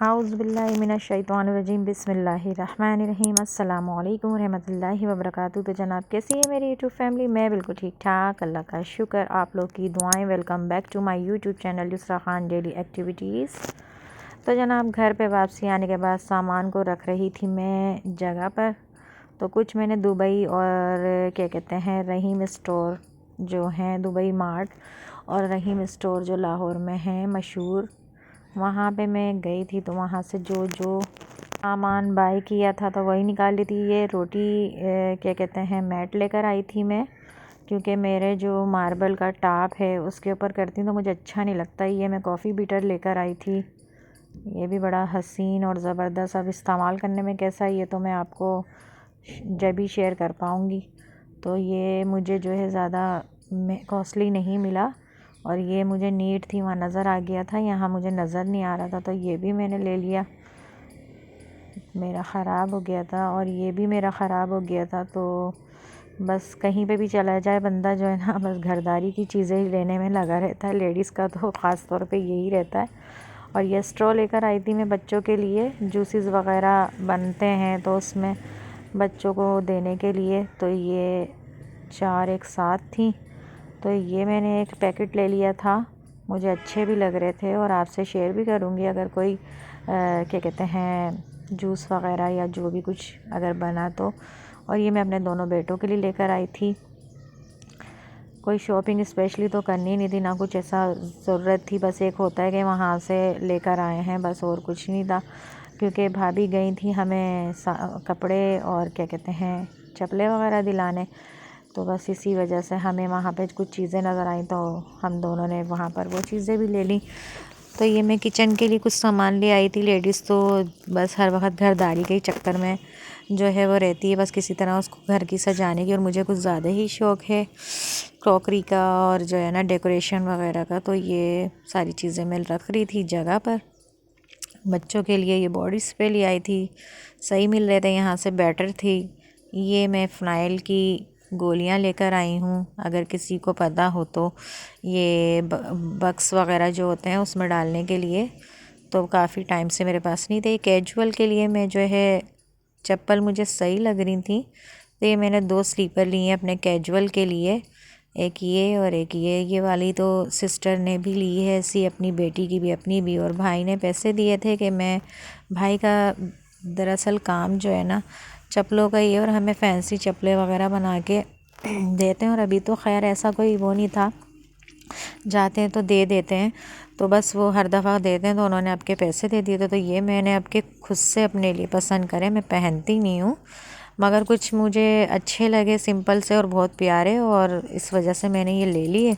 औज़ुबिल्लाहिमिनश्शैतानिर्रजीम बिस्मिल्लाहिर्रहमानिर्रहीम अस्सलामु अलैकुम रहमतुल्लाहि व बरकातुहू। तो जनाब कैसी है मेरी यूट्यूब फैमिली? मैं बिल्कुल ठीक ठाक, अल्लाह का शुक्र, आप लोग की दुआएं। Welcome back to my YouTube channel Yusra Khan daily activities. तो जनाब घर पे वापसी आने के बाद सामान को रख रही थी मैं जगह पर। तो कुछ मैंने दुबई और क्या कहते हैं रहीम स्टोर जो हैं दुबई मार्ट और रहीम स्टोर जो लाहौर में हैं मशहूर, वहाँ पे मैं गई थी। तो वहाँ से जो जो सामान बाय किया था तो वही निकाल ली थी। ये रोटी क्या कहते हैं मैट लेकर आई थी मैं, क्योंकि मेरे जो मार्बल का टाप है उसके ऊपर करती हूँ तो मुझे अच्छा नहीं लगता। ये मैं कॉफ़ी बीटर लेकर आई थी। ये भी बड़ा हसीन और ज़बरदस्त, अब इस्तेमाल करने में कैसा है ये तो मैं आपको जब ही शेयर कर पाऊँगी। तो ये मुझे जो है ज़्यादा कॉस्टली नहीं मिला और ये मुझे नीट थी, वहाँ नज़र आ गया था, यहाँ मुझे नज़र नहीं आ रहा था, तो ये भी मैंने ले लिया। मेरा ख़राब हो गया था और ये भी मेरा ख़राब हो गया था। तो बस कहीं पे भी चला जाए बंदा जो है ना, बस घरदारी की चीज़ें ही लेने में लगा रहता है। लेडीज़ का तो ख़ास तौर पे यही रहता है। और ये स्ट्रॉ लेकर आई थी मैं बच्चों के लिए, जूसेस वगैरह बनते हैं तो उसमें बच्चों को देने के लिए। तो ये 4 एक साथ थी, तो ये मैंने एक पैकेट ले लिया था, मुझे अच्छे भी लग रहे थे और आपसे शेयर भी करूँगी अगर कोई क्या कहते हैं जूस वगैरह या जो भी कुछ अगर बना तो। और ये मैं अपने दोनों बेटों के लिए लेकर आई थी। कोई शॉपिंग स्पेशली तो करनी नहीं थी, ना कुछ ऐसा ज़रूरत थी, बस एक होता है कि वहाँ से लेकर आए हैं बस, और कुछ नहीं था। क्योंकि भाभी गई थी हमें कपड़े और क्या कहते हैं चप्पलें वगैरह दिलाने, तो बस इसी वजह से हमें वहाँ पे कुछ चीज़ें नज़र आई तो हम दोनों ने वहाँ पर वो चीज़ें भी ले ली। तो ये मैं किचन के लिए कुछ सामान ले आई थी। लेडीज़ तो बस हर वक्त घरदारी के ही चक्कर में जो है वो रहती है, बस किसी तरह उसको घर की सजाने की, और मुझे कुछ ज़्यादा ही शौक़ है क्रॉकरी का और जो है ना डेकोरेशन वगैरह का। तो ये सारी चीज़ें मैं रख रही थी जगह पर। बच्चों के लिए ये बॉडी स्प्रे ले आई थी, सही मिल रहे थे यहाँ से, बेटर थी। ये मैं फ़िनाइल की गोलियां लेकर आई हूँ, अगर किसी को पता हो तो। ये बक्स वगैरह जो होते हैं उसमें डालने के लिए, तो काफ़ी टाइम से मेरे पास नहीं थे। कैजुअल के लिए मैं जो है चप्पल मुझे सही लग रही थी, तो ये मैंने 2 स्लीपर लिए हैं अपने कैजुअल के लिए, एक ये और एक ये वाली तो सिस्टर ने भी ली है ऐसी, अपनी बेटी की भी अपनी भी। और भाई ने पैसे दिए थे कि मैं, भाई का दरअसल काम जो है ना चप्पलों का ही है और हमें फैंसी चप्पलें वगैरह बना के देते हैं। और अभी तो खैर ऐसा कोई वो नहीं था, जाते हैं तो दे देते हैं, तो बस वो हर दफ़ा देते हैं, तो उन्होंने आपके पैसे दे दिए थे। तो ये मैंने आपके खुद से अपने लिए पसंद करे, मैं पहनती नहीं हूँ, मगर कुछ मुझे अच्छे लगे सिंपल से और बहुत प्यारे, और इस वजह से मैंने ये ले लिए।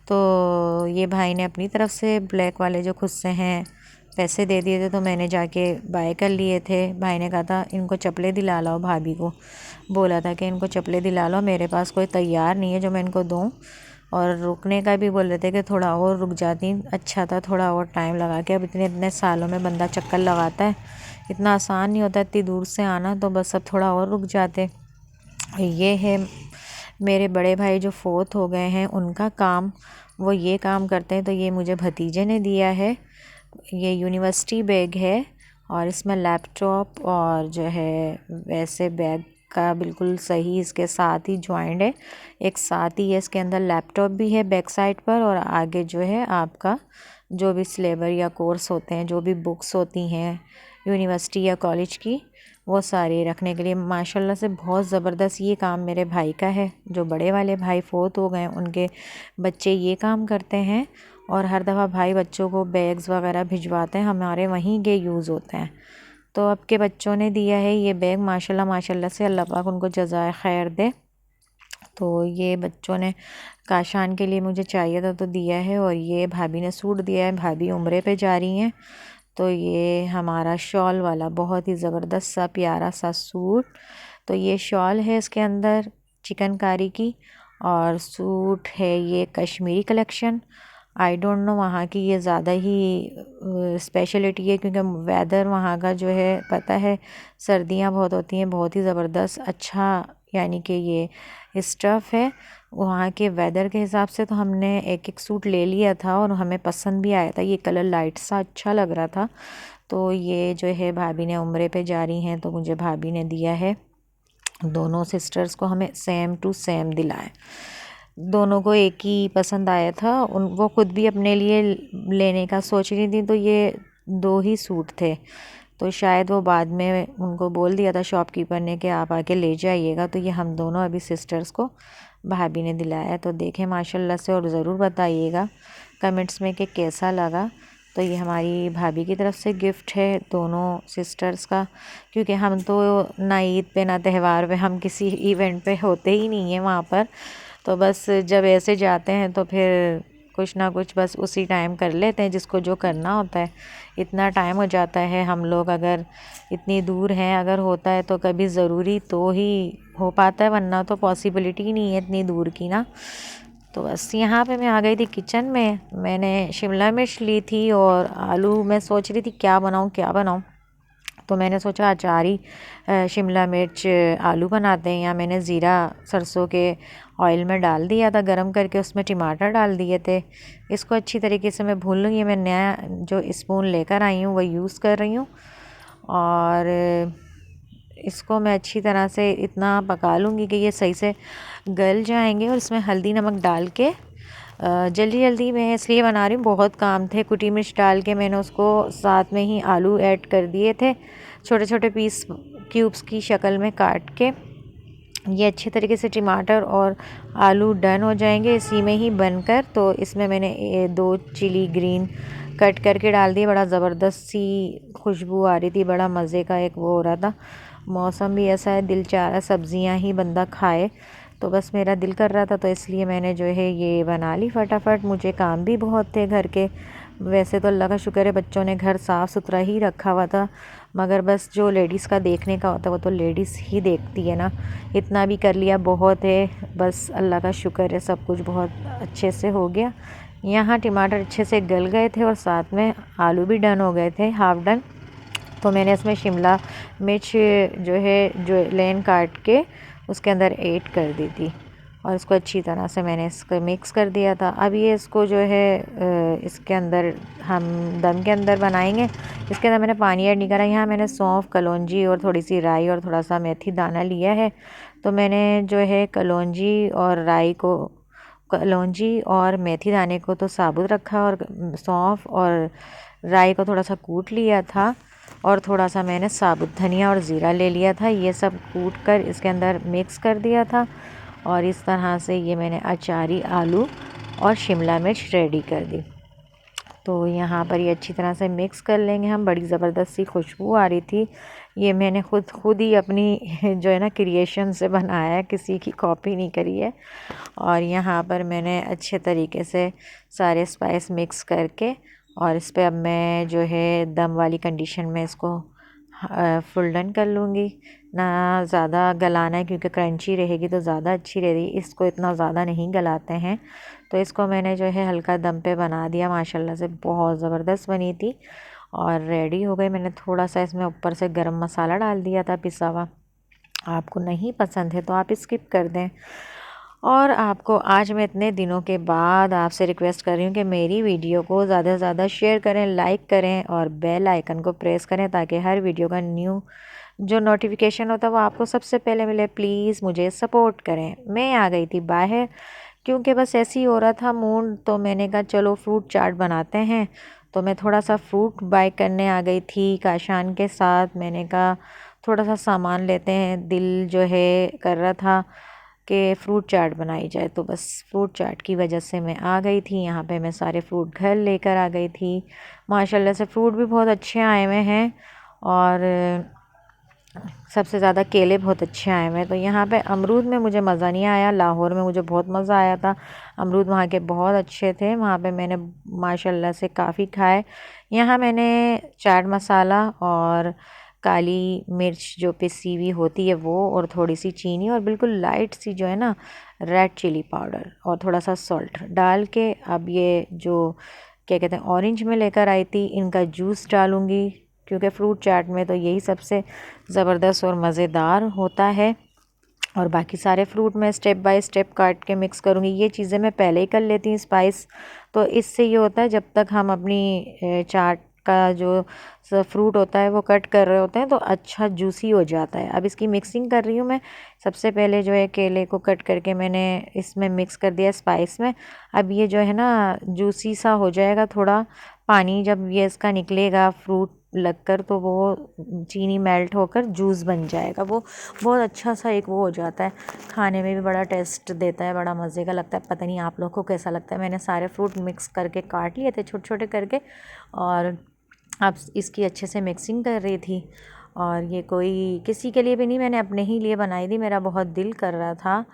तो ये भाई ने अपनी तरफ से ब्लैक वाले जो खुद से हैं पैसे दे दिए थे, तो मैंने जाके बाय कर लिए थे। भाई ने कहा था इनको चप्पलें दिला लो, भाभी को बोला था कि इनको चप्पलें दिला लो, मेरे पास कोई तैयार नहीं है जो मैं इनको दूँ। और रुकने का भी बोल रहे थे कि थोड़ा और रुक जाती अच्छा था, थोड़ा और टाइम लगा के, अब इतने सालों में बंदा चक्कर लगाता है, इतना आसान नहीं होता इतनी दूर से आना, तो बस अब थोड़ा और रुक जाते। ये है मेरे बड़े भाई जो फोत हो गए हैं, उनका काम, वो ये काम करते हैं। तो ये मुझे भतीजे ने दिया है, ये यूनिवर्सिटी बैग है और इसमें लैपटॉप और जो है वैसे बैग का बिल्कुल सही इसके साथ ही जॉइंट है, एक साथ ही है, इसके अंदर लैपटॉप भी है बैक साइड पर, और आगे जो है आपका जो भी सिलेबस या कोर्स होते हैं, जो भी बुक्स होती हैं यूनिवर्सिटी या कॉलेज की, वो सारी रखने के लिए। माशाल्लाह से बहुत ज़बरदस्त ये काम मेरे भाई का है। जो बड़े वाले भाई फोत हो गए उनके बच्चे ये काम करते हैं, और हर दफ़ा भाई बच्चों को बैग्स वगैरह भिजवाते हैं, हमारे वहीं के यूज़ होते हैं। तो अब के बच्चों ने दिया है ये बैग, माशाल्लाह माशाल्लाह से, अल्लाह पाक उनको जज़ाए खैर दे। तो ये बच्चों ने काशान के लिए मुझे चाहिए था तो दिया है, और ये भाभी ने सूट दिया है, भाभी उम्रे पे जा रही हैं। तो ये हमारा शॉल वाला बहुत ही ज़बरदस्त सा प्यारा सा सूट, तो ये शॉल है इसके अंदर चिकनकारी की, और सूट है ये Kashmiri collection. I don't know वहाँ की ये ज़्यादा ही स्पेशलिटी है, क्योंकि वेदर वहाँ का जो है पता है, सर्दियाँ बहुत होती हैं, बहुत ही ज़बरदस्त अच्छा, यानी कि ये स्टफ़ है वहाँ के वेदर के हिसाब से। तो हमने एक एक सूट ले लिया था और हमें पसंद भी आया था, ये कलर लाइट सा अच्छा लग रहा था, तो ये जो है भाभी ने उम्रे पे जा रही हैं, तो मुझे भाभी ने दिया है, दोनों सिस्टर्स को हमें सेम टू सेम दिलाए। दोनों को एक ही पसंद आया था। वो खुद भी अपने लिए लेने का सोच रही थी, तो ये 2 ही सूट थे। तो शायद वो बाद में उनको बोल दिया था शॉपकीपर ने कि आप आके ले जाइएगा। तो ये हम दोनों अभी सिस्टर्स को भाभी ने दिलाया। तो देखें माशाल्लाह से, और ज़रूर बताइएगा कमेंट्स में कि कैसा लगा। तो ये हमारी भाभी की तरफ से गिफ्ट है दोनों सिस्टर्स का, क्योंकि हम तो ना ईद पे ना त्यौहार पे, हम किसी इवेंट पे होते ही नहीं हैं वहाँ पर। तो बस जब ऐसे जाते हैं तो फिर कुछ ना कुछ बस उसी टाइम कर लेते हैं जिसको जो करना होता है। इतना टाइम हो जाता है, हम लोग अगर इतनी दूर हैं, अगर होता है तो कभी ज़रूरी तो ही हो पाता है, वरना तो पॉसिबिलिटी ही नहीं है इतनी दूर की ना। तो बस यहाँ पे मैं आ गई थी किचन में। मैंने शिमला मिर्च ली थी और आलू, मैं सोच रही थी क्या बनाऊँ क्या बनाऊँ। तो मैंने सोचा अचारी शिमला मिर्च आलू बनाते हैं। या मैंने ज़ीरा सरसों के ऑयल में डाल दिया था गरम करके, उसमें टमाटर डाल दिए थे। इसको अच्छी तरीके से मैं भून लूँगी। मैं नया जो स्पून लेकर आई हूँ वही यूज़ कर रही हूँ, और इसको मैं अच्छी तरह से इतना पका लूँगी कि ये सही से गल जाएंगे। और इसमें हल्दी नमक डाल के जल्दी जल्दी मैं इसलिए बना रही हूँ, बहुत काम थे। कुटी मिर्च डाल के मैंने उसको साथ में ही आलू ऐड कर दिए थे, छोटे छोटे पीस क्यूब्स की शक्ल में काट के। ये अच्छे तरीके से टमाटर और आलू डन हो जाएंगे इसी में ही बनकर। तो इसमें मैंने 2 चिली ग्रीन कट करके डाल दिए। बड़ा ज़बरदस्त सी खुशबू आ रही थी, बड़ा मज़े का एक वो हो रहा था। मौसम भी ऐसा है, दिल चाह रहा सब्ज़ियाँ ही बंदा खाए। तो बस मेरा दिल कर रहा था, तो इसलिए मैंने जो है ये बना ली फटाफट। मुझे काम भी बहुत थे घर के। वैसे तो अल्लाह का शुक्र है बच्चों ने घर साफ़ सुथरा ही रखा हुआ था, मगर बस जो लेडीज़ का देखने का होता है वो तो लेडीज़ ही देखती है ना। इतना भी कर लिया बहुत है, बस अल्लाह का शुक्र है सब कुछ बहुत अच्छे से हो गया। यहाँ टमाटर अच्छे से गल गए थे और साथ में आलू भी डन हो गए थे, हाफ़ डन। तो मैंने इसमें शिमला मिर्च जो है जो लेन काट के उसके अंदर ऐड कर दी थी, और इसको अच्छी तरह से मैंने इसको मिक्स कर दिया था। अब ये इसको जो है इसके अंदर हम दम के अंदर बनाएंगे। इसके अंदर मैंने पानी ऐड नहीं करा। यहाँ मैंने सौंफ, कलौंजी और थोड़ी सी राई और थोड़ा सा मेथी दाना लिया है। तो मैंने जो है कलौंजी और मेथी दाने को तो साबुत रखा, और सौंफ और राई को थोड़ा सा कूट लिया था, और थोड़ा सा मैंने साबुत धनिया और ज़ीरा ले लिया था। ये सब कूट कर इसके अंदर मिक्स कर दिया था, और इस तरह से ये मैंने अचारी आलू और शिमला मिर्च रेडी कर दी। तो यहाँ पर ये अच्छी तरह से मिक्स कर लेंगे हम। बड़ी ज़बरदस्त सी खुशबू आ रही थी। ये मैंने खुद ही अपनी जो है ना क्रिएशन से बनाया है, किसी की कॉपी नहीं करी है। और यहाँ पर मैंने अच्छे तरीके से सारे स्पाइस मिक्स करके, और इस पे अब मैं जो है दम वाली कंडीशन में इसको फुल डन कर लूँगी। ना ज़्यादा गलाना है, क्योंकि क्रंची रहेगी तो ज़्यादा अच्छी रहेगी। इसको इतना ज़्यादा नहीं गलाते हैं। तो इसको मैंने जो है हल्का दम पे बना दिया। माशाल्लाह से बहुत ज़बरदस्त बनी थी और रेडी हो गई। मैंने थोड़ा सा इसमें ऊपर से गरम मसाला डाल दिया था पिसा हुआ। आपको नहीं पसंद है तो आप स्किप कर दें। और आपको आज मैं इतने दिनों के बाद आपसे रिक्वेस्ट कर रही हूँ कि मेरी वीडियो को ज़्यादा से ज़्यादा शेयर करें, लाइक करें और बेल आइकन को प्रेस करें, ताकि हर वीडियो का न्यू जो नोटिफिकेशन होता है वो आपको सबसे पहले मिले। प्लीज़ मुझे सपोर्ट करें। मैं आ गई थी बाहर, क्योंकि बस ऐसे ही हो रहा था मूड, तो मैंने कहा चलो फ्रूट चाट बनाते हैं। तो मैं थोड़ा सा फ्रूट बाय करने आ गई थी काशान के साथ। मैंने कहा थोड़ा सा सामान लेते हैं, दिल जो है कर रहा था कि फ़्रूट चाट बनाई जाए। तो बस फ्रूट चाट की वजह से मैं आ गई थी। यहाँ पे मैं सारे फ्रूट घर लेकर आ गई थी। माशाल्लाह से फ्रूट भी बहुत अच्छे आए हुए हैं, और सबसे ज़्यादा केले बहुत अच्छे आए हुए हैं। तो यहाँ पे अमरूद में मुझे मज़ा नहीं आया। लाहौर में मुझे बहुत मज़ा आया था, अमरूद वहाँ के बहुत अच्छे थे। वहाँ पे मैंने माशाल्लाह से काफ़ी खाए। यहाँ मैंने चाट मसाला और काली मिर्च जो पिसी हुई होती है वो, और थोड़ी सी चीनी, और बिल्कुल लाइट सी जो है ना रेड चिली पाउडर, और थोड़ा सा सॉल्ट डाल के अब ये जो क्या कहते हैं ऑरेंज में लेकर आई थी, इनका जूस डालूँगी, क्योंकि फ्रूट चाट में तो यही सबसे ज़बरदस्त और मज़ेदार होता है। और बाकी सारे फ्रूट मैं स्टेप बाय स्टेप काट के मिक्स करूँगी। ये चीज़ें मैं पहले ही कर लेती हूँ स्पाइस, तो इससे ये होता है जब तक हम अपनी चाट का जो फ्रूट होता है वो कट कर रहे होते हैं तो अच्छा जूसी हो जाता है। अब इसकी मिक्सिंग कर रही हूँ मैं। सबसे पहले जो है केले को कट करके मैंने इसमें मिक्स कर दिया स्पाइस में। अब ये जो है ना जूसी सा हो जाएगा, थोड़ा पानी जब ये इसका निकलेगा फ्रूट लगकर तो वो चीनी मेल्ट होकर जूस बन जाएगा। वो बहुत अच्छा सा एक वो हो जाता है, खाने में भी बड़ा टेस्ट देता है, बड़ा मज़े का लगता है। पता नहीं आप लोग को कैसा लगता है। मैंने सारे फ्रूट मिक्स करके काट लिए थे छोटे छोटे करके, और अब इसकी अच्छे से मिक्सिंग कर रही थी। और ये कोई किसी के लिए भी नहीं, मैंने अपने ही लिए बनाई थी। मेरा बहुत दिल कर रहा था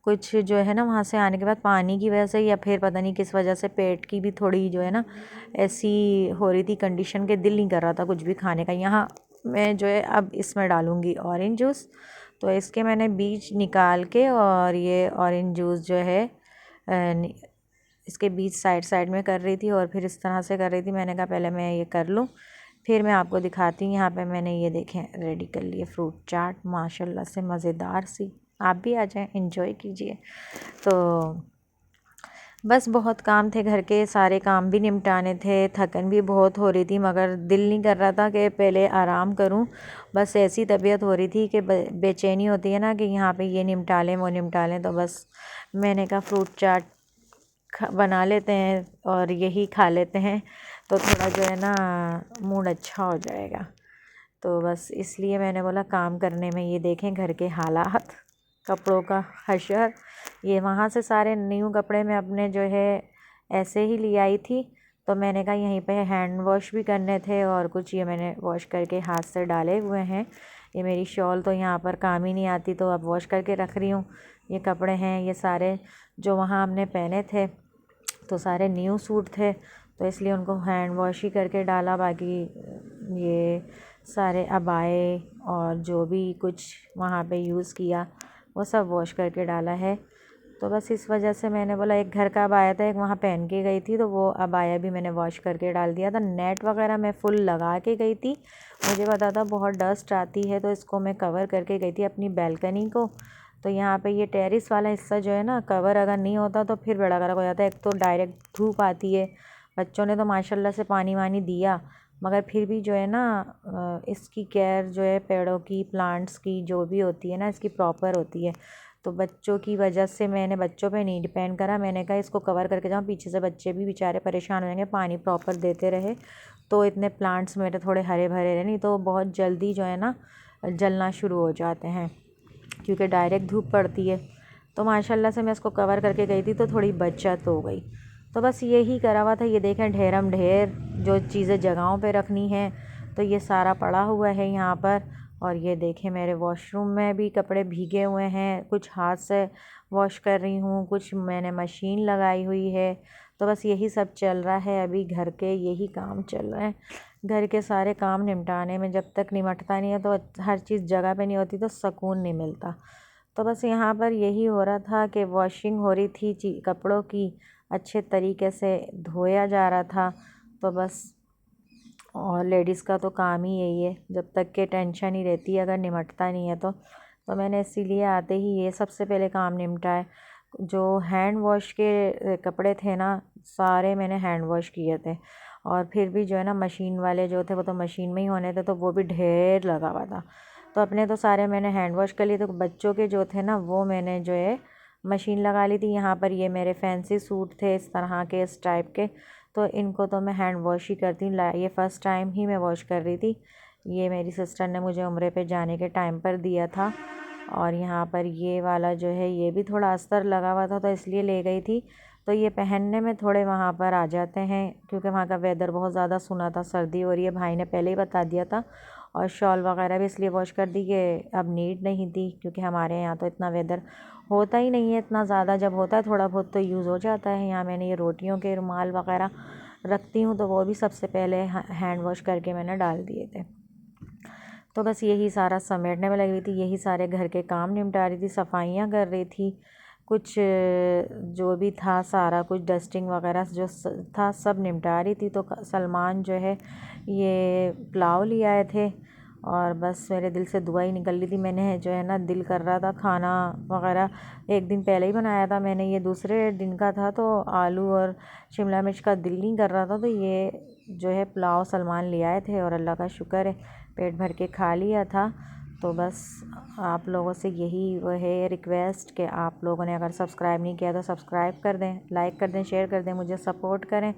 कुछ जो है ना, वहाँ से आने के बाद पानी की वजह से या फिर पता नहीं किस वजह से पेट की भी थोड़ी जो है ना ऐसी हो रही थी कंडीशन के दिल नहीं कर रहा था कुछ भी खाने का। यहाँ मैं जो है अब इसमें डालूँगी ऑरेंज जूस। तो इसके मैंने बीज निकाल के और ये ऑरेंज जूस जो है इसके बीच साइड साइड में कर रही थी और फिर इस तरह से कर रही थी। मैंने कहा पहले मैं ये कर लूँ फिर मैं आपको दिखाती हूँ। यहाँ पे मैंने ये देखें रेडी कर लिए फ्रूट चाट, माशाल्लाह से मज़ेदार सी। आप भी आ जाएं, एंजॉय कीजिए। तो बस बहुत काम थे घर के, सारे काम भी निपटाने थे, थकन भी बहुत हो रही थी, मगर दिल नहीं कर रहा था कि पहले आराम करूं। बस ऐसी तबीयत हो रही थी कि बेचैनी होती है ना कि यहाँ पे ये निपटा लें वो निपटा लें। तो बस मैंने कहा फ्रूट चाट बना लेते हैं और यही खा लेते हैं तो थोड़ा जो है ना मूड अच्छा हो जाएगा। तो बस इसलिए मैंने बोला काम करने में ये देखें घर के हालात, कपड़ों का हशर। ये वहाँ से सारे न्यू कपड़े मैं अपने जो है ऐसे ही ले आई थी। तो मैंने कहा यहीं पे हैंड वॉश भी करने थे और कुछ ये मैंने वॉश करके हाथ से डाले हुए हैं। ये मेरी शॉल तो यहाँ पर काम ही नहीं आती तो अब वॉश करके रख रही हूँ। ये कपड़े हैं ये सारे जो वहाँ हमने पहने थे, तो सारे न्यू सूट थे तो इसलिए उनको हैंड वॉश ही करके डाला। बाकी ये सारे अबाए और जो भी कुछ वहाँ पे यूज़ किया वो सब वॉश करके डाला है। तो बस इस वजह से मैंने बोला एक घर का अबाया था, एक वहाँ पहन के गई थी तो वो अबाया भी मैंने वॉश करके डाल दिया था। नेट वगैरह मैं फुल लगा के गई थी, मुझे पता था बहुत डस्ट आती है तो इसको मैं कवर करके गई थी अपनी बैल्कनी को। तो यहाँ पे ये टेरिस वाला हिस्सा जो है ना कवर अगर नहीं होता तो फिर बड़ा गर्क हो जाता है। एक तो डायरेक्ट धूप आती है, बच्चों ने तो माशाल्लाह से पानी वानी दिया, मगर फिर भी जो है ना इसकी केयर जो है पेड़ों की प्लांट्स की जो भी होती है ना इसकी प्रॉपर होती है। तो बच्चों की वजह से मैंने बच्चों पे नहीं डिपेंड करा, मैंने कहा इसको कवर करके जाऊँ, पीछे से बच्चे भी बेचारे परेशान हो जाएंगे, पानी प्रॉपर देते रहे तो इतने प्लांट्स मेरे थोड़े हरे भरे रहे, नहीं तो बहुत जल्दी जो है ना जलना शुरू हो जाते हैं क्योंकि डायरेक्ट धूप पड़ती है। तो माशाल्लाह से मैं इसको कवर करके गई थी तो थोड़ी बचत हो गई। तो बस यही करा हुआ था। ये देखें ढेरम ढेर जो चीज़ें जगहों पे रखनी है तो ये सारा पड़ा हुआ है यहाँ पर। और ये देखें मेरे वॉशरूम में भी कपड़े भीगे हुए हैं, कुछ हाथ से वॉश कर रही हूँ, कुछ मैंने मशीन लगाई हुई है। तो बस यही सब चल रहा है, अभी घर के यही काम चल रहे हैं। घर के सारे काम निपटाने में जब तक निमटता नहीं है तो हर चीज़ जगह पे नहीं होती तो सुकून नहीं मिलता। तो बस यहाँ पर यही हो रहा था कि वॉशिंग हो रही थी कपड़ों की, अच्छे तरीके से धोया जा रहा था। तो बस और लेडीज़ का तो काम ही यही है, जब तक के टेंशन ही रहती है अगर निमटता नहीं है तो मैंने इसीलिए आते ही ये सबसे पहले काम निपटाए। जो हैंड वॉश के कपड़े थे ना सारे मैंने हैंड वॉश किए थे, और फिर भी जो है ना मशीन वाले जो थे वो तो मशीन में ही होने थे तो वो भी ढेर लगा हुआ था। तो अपने तो सारे मैंने हैंड वॉश कर लिए, तो बच्चों के जो थे ना वो मैंने जो है मशीन लगा ली थी। यहाँ पर ये मेरे फैंसी सूट थे इस तरह के इस टाइप के, तो इनको तो मैं हैंड वॉश ही करती हूँ। ये फ़र्स्ट टाइम ही मैं वॉश कर रही थी। ये मेरी सिस्टर ने मुझे उम्रे पे जाने के टाइम पर दिया था। और यहाँ पर ये वाला जो है ये भी थोड़ा अस्तर लगा हुआ था तो इसलिए ले गई थी। तो ये पहनने में थोड़े वहाँ पर आ जाते हैं क्योंकि वहाँ का वेदर बहुत ज़्यादा सुना था, सर्दी हो रही है, भाई ने पहले ही बता दिया था। और शॉल वगैरह भी इसलिए वॉश कर दी कि अब नीड नहीं थी क्योंकि हमारे यहाँ तो इतना वेदर होता ही नहीं है इतना ज़्यादा, जब होता है थोड़ा बहुत तो यूज़ हो जाता है। यहाँ मैंने ये रोटियों के रुमाल वगैरह रखती हूँ तो वो भी सबसे पहले हैंड वॉश करके मैंने डाल दिए थे। तो बस यही सारा समेटने में लगी हुई थी, यही सारे घर के काम निपटा रही थी, सफाइयाँ कर रही थी, कुछ जो भी था सारा कुछ डस्टिंग वगैरह जो था सब निपटा रही थी। तो सलमान जो है ये पुलाव ले आए थे और बस मेरे दिल से दुआ ही निकल रही थी। मैंने जो है ना दिल कर रहा था खाना वगैरह, एक दिन पहले ही बनाया था मैंने, ये दूसरे दिन का था तो आलू और शिमला मिर्च का दिल नहीं कर रहा था तो ये जो है पुलाव सलमान ले आए थे और अल्लाह का शुक्र है पेट भर के खा लिया था। तो बस आप लोगों से यही वो है रिक्वेस्ट कि आप लोगों ने अगर सब्सक्राइब नहीं किया तो सब्सक्राइब कर दें, लाइक कर दें, शेयर कर दें, मुझे सपोर्ट करें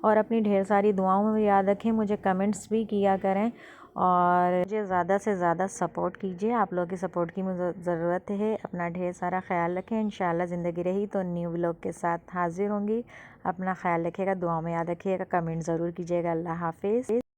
और अपनी ढेर सारी दुआओं में याद रखें। मुझे कमेंट्स भी किया करें और मुझे ज़्यादा से ज़्यादा सपोर्ट कीजिए। आप लोगों की सपोर्ट की मुझे ज़रूरत है। अपना ढेर सारा ख्याल रखें। इंशाल्लाह ज़िंदगी रही तो न्यू व्लॉग के साथ हाज़िर होंगी। अपना ख्याल रखिएगा, दुआओं में याद रखिएगा, कमेंट ज़रूर कीजिएगा। अल्लाह हाफिज़।